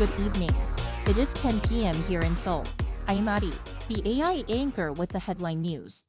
Good evening. It is 10 p.m. here in Seoul. I'm Adi, the AI anchor with the headline news.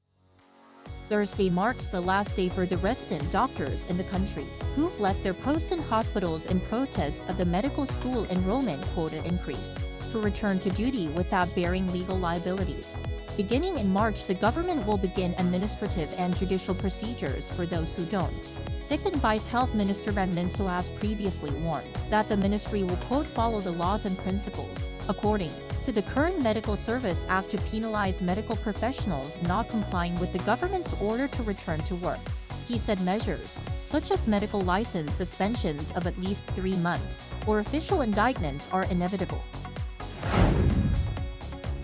Thursday marks the last day for the resident doctors in the country, who've left their posts in hospitals in protest of the medical school enrollment quota increase, to return to duty without bearing legal liabilities. Beginning in March, the government will begin administrative and judicial procedures for those who don't. Second Vice Health Minister Peninsula has previously warned that the ministry will quote follow the laws and principles, according to the current Medical Service Act, to penalize medical professionals not complying with the government's order to return to work. He said measures, such as medical license suspensions of at least 3 months, or official indictments are inevitable.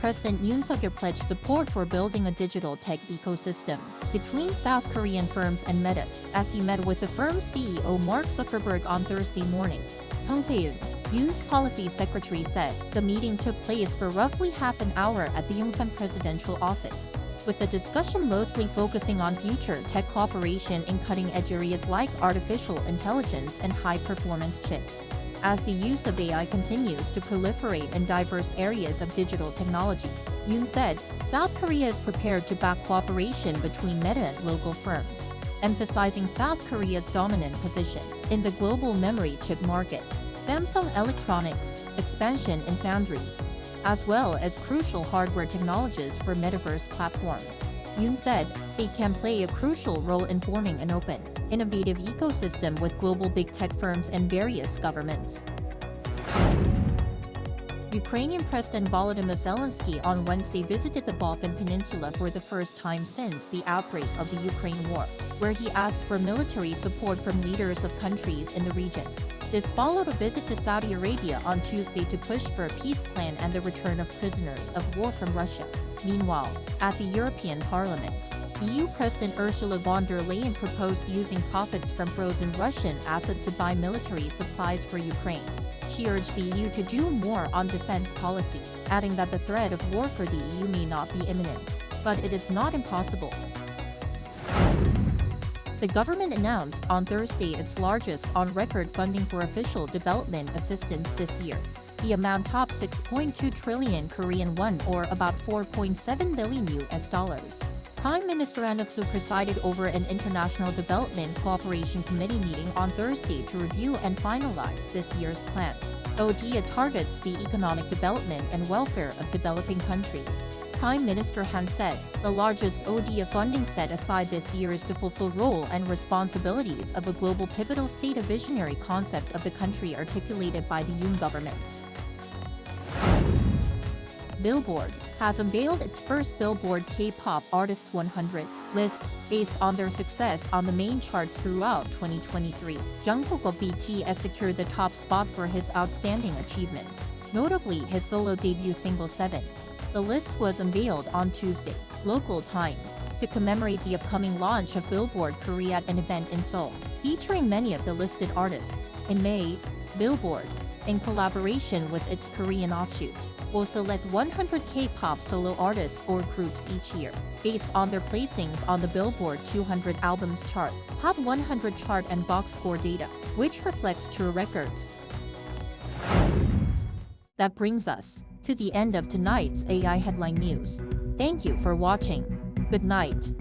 President Yoon pledged support for building a digital tech ecosystem between South Korean firms and Meta, as he met with the firm's CEO Mark Zuckerberg on Thursday morning. Song Tae-eun, Yoon's policy secretary, said the meeting took place for roughly half an hour at the Yongsan presidential office, with the discussion mostly focusing on future tech cooperation in cutting-edge areas like artificial intelligence and high-performance chips. As the use of AI continues to proliferate in diverse areas of digital technology, Yoon said, South Korea is prepared to back cooperation between Meta and local firms, emphasizing South Korea's dominant position in the global memory chip market, Samsung Electronics' expansion in foundries, as well as crucial hardware technologies for metaverse platforms. Yoon said they can play a crucial role in forming an open, innovative ecosystem with global big tech firms and various governments. Ukrainian President Volodymyr Zelenskyy on Wednesday visited the Balkan Peninsula for the first time since the outbreak of the Ukraine war, where he asked for military support from leaders of countries in the region. This followed a visit to Saudi Arabia on Tuesday to push for a peace plan and the return of prisoners of war from Russia. Meanwhile, at the European Parliament, EU President Ursula von der Leyen proposed using profits from frozen Russian assets to buy military supplies for Ukraine. She urged the EU to do more on defense policy, adding that the threat of war for the EU may not be imminent, but it is not impossible. The government announced on Thursday its largest on-record funding for official development assistance this year. The amount topped 6.2 trillion Korean won, or about $4.7 billion US. Prime Minister Han Duck-soo presided over an International Development Cooperation Committee meeting on Thursday to review and finalize this year's plan. ODA targets the economic development and welfare of developing countries. Prime Minister Han said the largest ODA funding set aside this year is to fulfill role and responsibilities of a global pivotal state, a visionary concept of the country articulated by the Yoon government. Billboard has unveiled its first Billboard K-Pop Artist 100 list based on their success on the main charts throughout 2023. Jungkook of BTS secured the top spot for his outstanding achievements, notably his solo debut single 7. The list was unveiled on Tuesday, local time, to commemorate the upcoming launch of Billboard Korea at an event in Seoul, featuring many of the listed artists. In May, Billboard, in collaboration with its Korean offshoot, will select 100 K-pop solo artists or groups each year, based on their placings on the Billboard 200 albums chart, Hot 100 chart and box score data, which reflects true records. That brings us to the end of tonight's AI headline news. Thank you for watching. Good night.